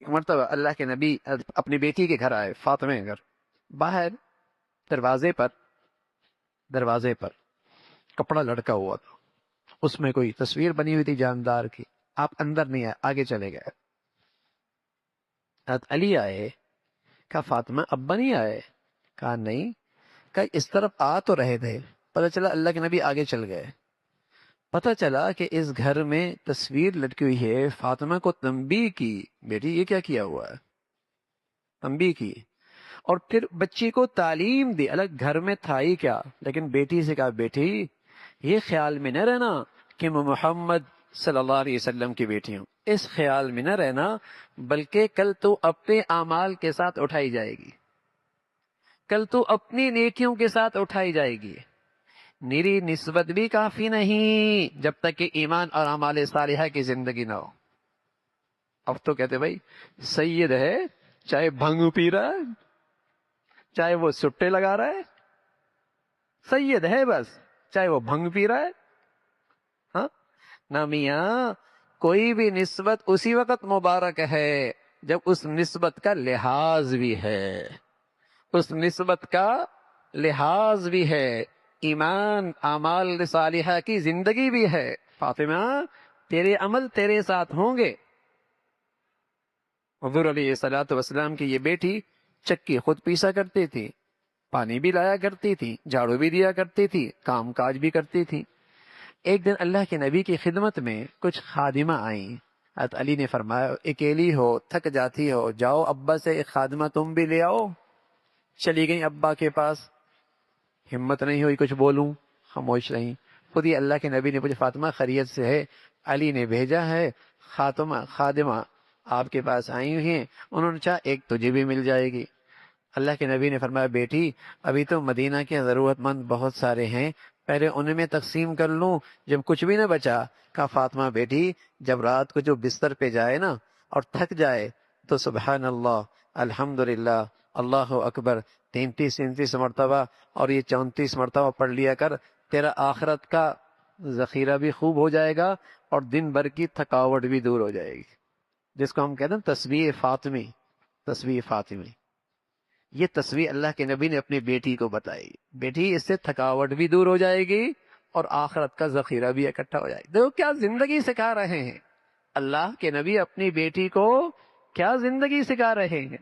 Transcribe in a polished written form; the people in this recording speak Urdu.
ایک مرتبہ اللہ کے نبی اپنی بیٹی کے گھر آئے، فاطمہ کے گھر. باہر دروازے پر کپڑا لڑکا ہوا تھا، اس میں کوئی تصویر بنی ہوئی تھی جاندار کی. آپ اندر نہیں آئے، آگے چلے گئے. حضرت علی آئے، کہا فاطمہ ابا نہیں آئے؟ کہا نہیں. کہا اس طرف آ تو رہے تھے. پتہ چلا اللہ کے نبی آگے چل گئے. پتہ چلا کہ اس گھر میں تصویر لٹکی ہوئی ہے. فاطمہ کو تنبیہ کی، بیٹی یہ کیا کیا ہوا ہے، تنبیہ کی. اور پھر بچی کو تعلیم دی. الگ گھر میں تھا ہی کیا، لیکن بیٹی سے کہا بیٹی یہ خیال میں نہ رہنا کہ میں محمد صلی اللہ علیہ وسلم کی بیٹی ہوں، اس خیال میں نہ رہنا، بلکہ کل تو اپنے اعمال کے ساتھ اٹھائی جائے گی، کل تو اپنی نیکیوں کے ساتھ اٹھائی جائے گی. میری نسبت بھی کافی نہیں جب تک کہ ایمان اور اعمال صالحہ کی زندگی نہ ہو. اب تو کہتے بھائی سید ہے، چاہے بھنگ پی رہا ہے، چاہے وہ سٹے لگا رہا ہے، سید ہے بس، چاہے وہ بھنگ پی رہا ہے. ہاں نہ میاں، کوئی بھی نسبت اسی وقت مبارک ہے جب اس نسبت کا لحاظ بھی ہے، اس نسبت کا لحاظ بھی ہے، ایمان اعمال صالحہ کی زندگی بھی ہے. فاطمہ تیرے عمل تیرے ساتھ ہوں گے. حضور علیہ الصلوۃ والسلام کی یہ بیٹی چکی خود پیسا کرتی تھی، پانی بھی لایا کرتی تھی، جھاڑو بھی دیا کرتی تھی، کام کاج بھی کرتی تھی. ایک دن اللہ کے نبی کی خدمت میں کچھ خادمہ آئیں. حضرت علی نے فرمایا اکیلی ہو، تھک جاتی ہو، جاؤ ابا سے ایک خادمہ تم بھی لے آؤ. چلی گئی ابا کے پاس. ہمت نہیں ہوئی کچھ بولوں، خاموش رہیں. خود ہی اللہ کے نبی نے پوچھا فاطمہ خیریت سے ہے؟ علی نے بھیجا ہے خادمہ آپ کے پاس آئی ہوئی ہیں، انہوں نے چاہا ایک تجھے بھی مل جائے گی. اللہ کے نبی نے فرمایا بیٹی ابھی تو مدینہ کے ضرورت مند بہت سارے ہیں، پہلے ان میں تقسیم کر لوں. جب کچھ بھی نہ بچا کہا فاطمہ بیٹی جب رات کو جو بستر پہ جائے نا اور تھک جائے تو سبحان اللہ، الحمدللہ، اللہ اکبر 33 مرتبہ اور یہ 34 مرتبہ پڑھ لیا کر. تیرا آخرت کا ذخیرہ بھی خوب ہو جائے گا اور دن بھر کی تھکاوٹ بھی دور ہو جائے گی. جس کو ہم کہتے ہیں تسبیح فاطمی، تسبیح فاطمی. یہ تصویر اللہ کے نبی نے اپنی بیٹی کو بتائی. بیٹی اس سے تھکاوٹ بھی دور ہو جائے گی اور آخرت کا ذخیرہ بھی اکٹھا ہو جائے گا. دیکھو کیا زندگی سکھا رہے ہیں اللہ کے نبی اپنی بیٹی کو، کیا زندگی سکھا رہے ہیں.